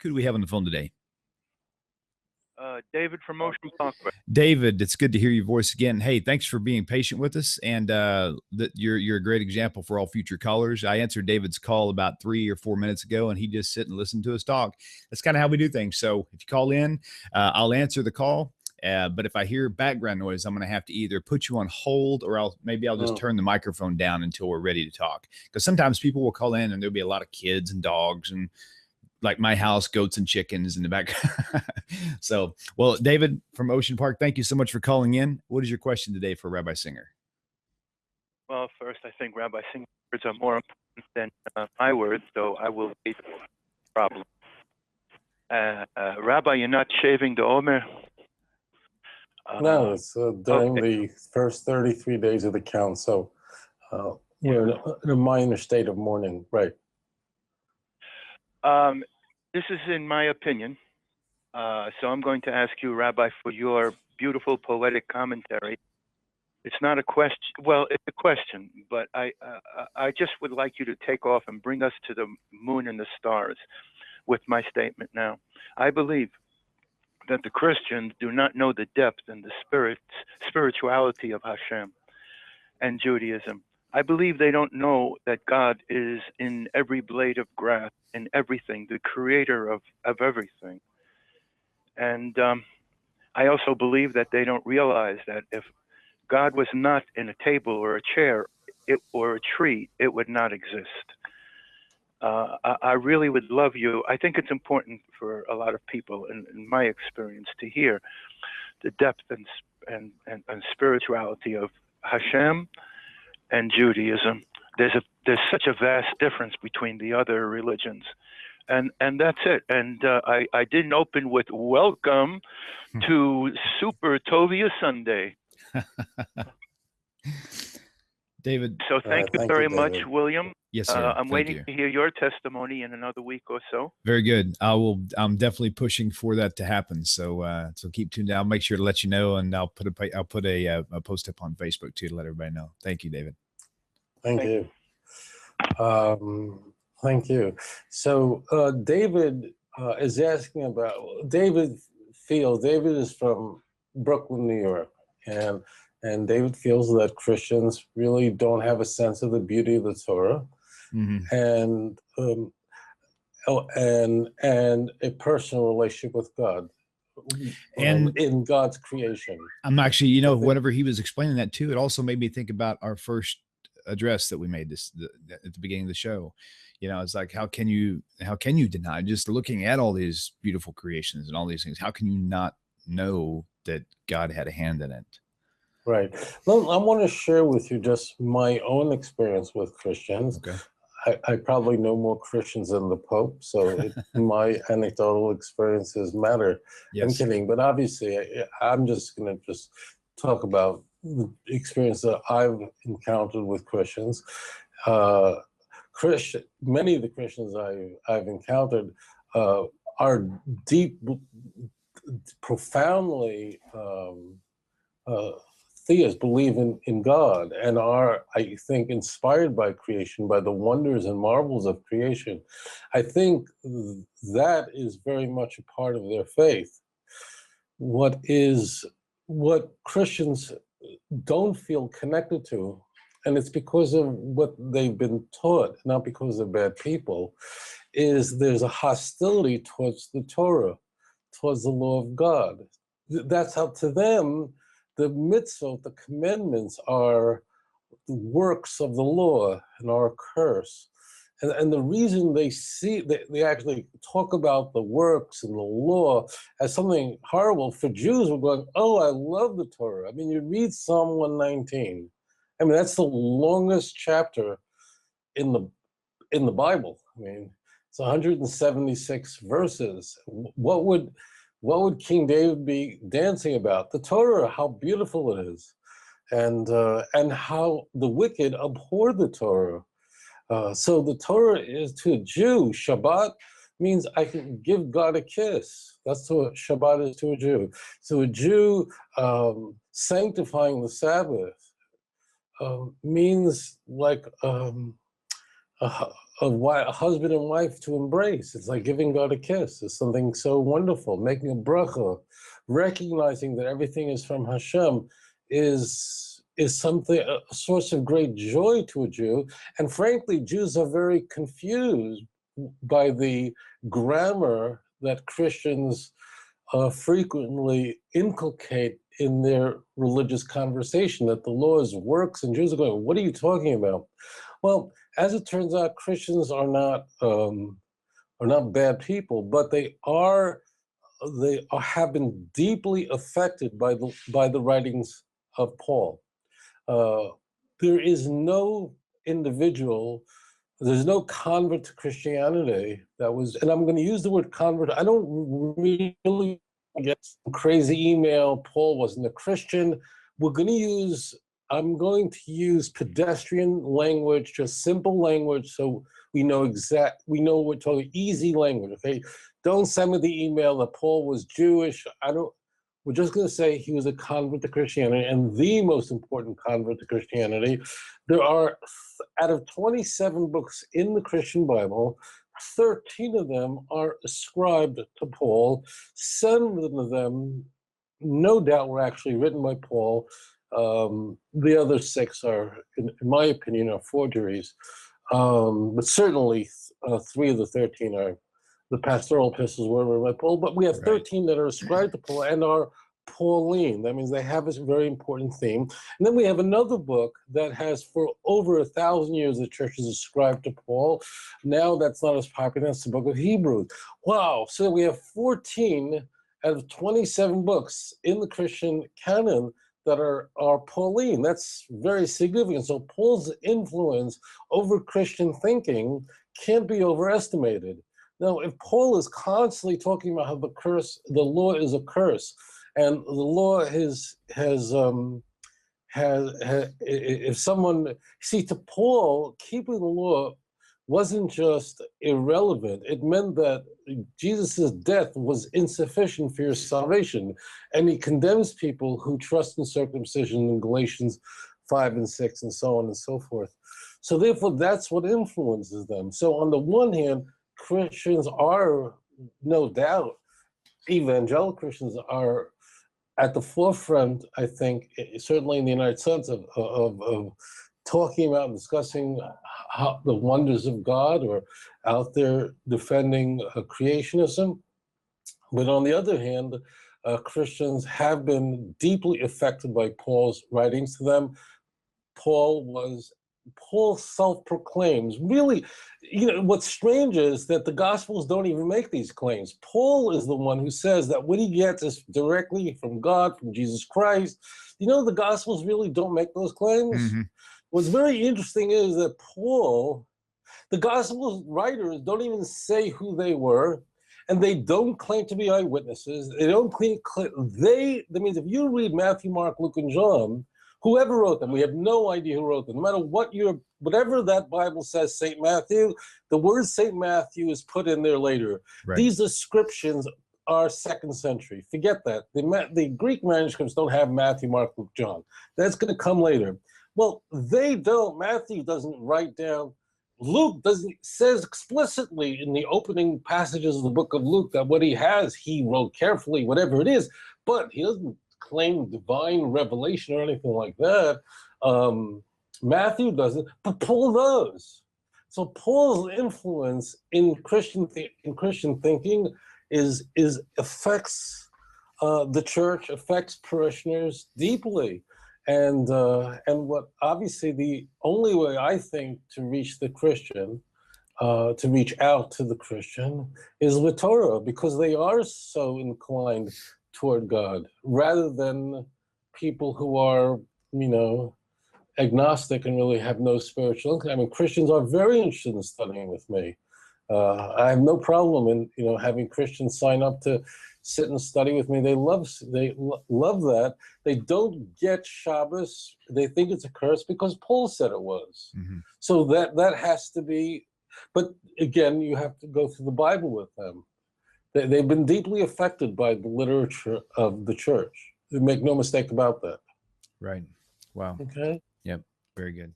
Who do we have on the phone today? David from Ocean Park. David, it's good to hear your voice again. Hey, thanks for being patient with us, and that you're a great example for all future callers. I answered David's call about 3 or 4 minutes ago, and he just sit and listen to us talk. That's kind of how we do things. So if you call in, I'll answer the call. But if I hear background noise, I'm going to have to either put you on hold, or I'll just turn the microphone down until we're ready to talk. Because sometimes people will call in and there'll be a lot of kids and dogs and, like my house, goats and chickens in the back. So, well, David from Ocean Park, thank you so much for calling in. What is your question today for Rabbi Singer? Well, first, I think Rabbi Singer's words are more important than my words, so I will wait for the problem. Rabbi, you're not shaving the Omer? No, it's during the first 33 days of the count, so we're in a minor state of mourning, right? This is in my opinion, so I'm going to ask you, Rabbi, for your beautiful poetic commentary. It's not a question. Well, it's a question, but I just would like you to take off and bring us to the moon and the stars with my statement now. I believe that the Christians do not know the depth and the spirituality of Hashem and Judaism. I believe they don't know that God is in every blade of grass, in everything, the creator of everything. And I also believe that they don't realize that if God was not in a table or a chair or a tree, it would not exist. I really would love you. I think it's important for a lot of people, in my experience, to hear the depth and spirituality of Hashem and Judaism. There's such a vast difference between the other religions, and that's it. And I didn't open with welcome to Super Tovia Sunday. David. So thank you very much, William. Yes, sir. I'm waiting to hear your testimony in another week or so. Very good. I'm definitely pushing for that to happen. So keep tuned. I'll make sure to let you know, and I'll put a post up on Facebook too to let everybody know. Thank you, David. Thank you. Thank you. So David is asking about. David is from Brooklyn, New York, and David feels that Christians really don't have a sense of the beauty of the Torah, and a personal relationship with God, and in God's creation. I'm actually, whenever he was explaining that too, it also made me think about our first address that we made at the beginning of the show. It's like, how can you deny, just looking at all these beautiful creations and all these things, how can you not know that God had a hand in it? Right. Well, I want to share with you just my own experience with Christians. Okay. I probably know more Christians than the Pope, so my anecdotal experiences matter. Yes. I'm kidding, but obviously I'm just going to talk about the experience that I've encountered with Christians. Many of the Christians I've encountered are deep, profoundly theists, believe in God, and are, I think, inspired by creation, by the wonders and marvels of creation. I think that is very much a part of their faith. What Christians don't feel connected to, and it's because of what they've been taught, not because they're bad people, is there's a hostility towards the Torah, towards the law of God. That's how, to them, the mitzvot, the commandments, are the works of the law and are a curse. And the reason they actually talk about the works and the law as something horrible for Jews, we're going, oh, I love the Torah. I mean, you read Psalm 119. I mean, that's the longest chapter in the Bible. I mean, it's 176 verses. What would King David be dancing about? The Torah, how beautiful it is, and how the wicked abhor the Torah. So the Torah is, to a Jew, Shabbat means I can give God a kiss. That's what Shabbat is to a Jew. So a Jew sanctifying the Sabbath means like a a husband and wife to embrace. It's like giving God a kiss. It's something so wonderful. Making a bracha, recognizing that everything is from Hashem, is something, a source of great joy to a Jew. And frankly, Jews are very confused by the grammar that Christians frequently inculcate in their religious conversation, that the law is works, and Jews are going, what are you talking about? Well, as it turns out, Christians are not bad people, but they have been deeply affected by the writings of Paul. There is no individual, there's no convert to Christianity that was, and I'm going to use the word convert. I don't really get some crazy email, Paul wasn't a Christian. I'm going to use pedestrian language, just simple language, so we know what we're talking, easy language, okay? Don't send me the email that Paul was Jewish. We're just going to say he was a convert to Christianity, and the most important convert to Christianity. There are, out of 27 books in the Christian Bible, 13 of them are ascribed to Paul. 7 of them, no doubt, were actually written by Paul. The other 6 are, in my opinion, are forgeries. But certainly 3 of the 13 are, the pastoral epistles were written by Paul, but we have 13 that are ascribed to Paul and are Pauline. That means they have a very important theme. And then we have another book that has, for over 1,000 years, the church has ascribed to Paul. Now that's not as popular. That's the book of Hebrews. Wow. So we have 14 out of 27 books in the Christian canon that are Pauline. That's very significant. So Paul's influence over Christian thinking can't be overestimated. Now, if Paul is constantly talking about how the law is a curse, and the law to Paul, keeping the law wasn't just irrelevant. It meant that Jesus' death was insufficient for your salvation. And he condemns people who trust in circumcision in Galatians 5 and 6 and so on and so forth. So therefore, that's what influences them. So on the one hand, Christians are, no doubt, evangelical Christians are at the forefront, I think, certainly in the United States, of talking about and discussing the wonders of God, or out there defending creationism. But on the other hand, Christians have been deeply affected by Paul's writings to them. Paul self-proclaims, really, what's strange is that the Gospels don't even make these claims. Paul is the one who says that what he gets is directly from God, from Jesus Christ. The Gospels really don't make those claims. Mm-hmm. What's very interesting is that the Gospel writers don't even say who they were, and they don't claim to be eyewitnesses. They don't claim, that means if you read Matthew, Mark, Luke, and John, whoever wrote them, we have no idea who wrote them. No matter whatever that Bible says, St. Matthew, the word St. Matthew is put in there later. Right. These inscriptions are 2nd century. Forget that. The Greek manuscripts don't have Matthew, Mark, Luke, John. That's going to come later. Well, they don't. Matthew doesn't write down. Luke says explicitly in the opening passages of the book of Luke that what he has, he wrote carefully, whatever it is, but he doesn't claim divine revelation or anything like that. Matthew doesn't, but Paul does. So Paul's influence in Christian thinking affects the church, affects parishioners deeply, and what obviously the only way I think to reach the Christian, to reach out to the Christian, is with Torah, because they are so inclined toward God, rather than people who are, agnostic and really have no spiritual income. I mean, Christians are very interested in studying with me. I have no problem in, having Christians sign up to sit and study with me. They love that. They don't get Shabbos. They think it's a curse because Paul said it was. Mm-hmm. So that has to be, but again, you have to go through the Bible with them. They've been deeply affected by the literature of the church. Make no mistake about that. Right. Wow. Okay. Yep. Very good.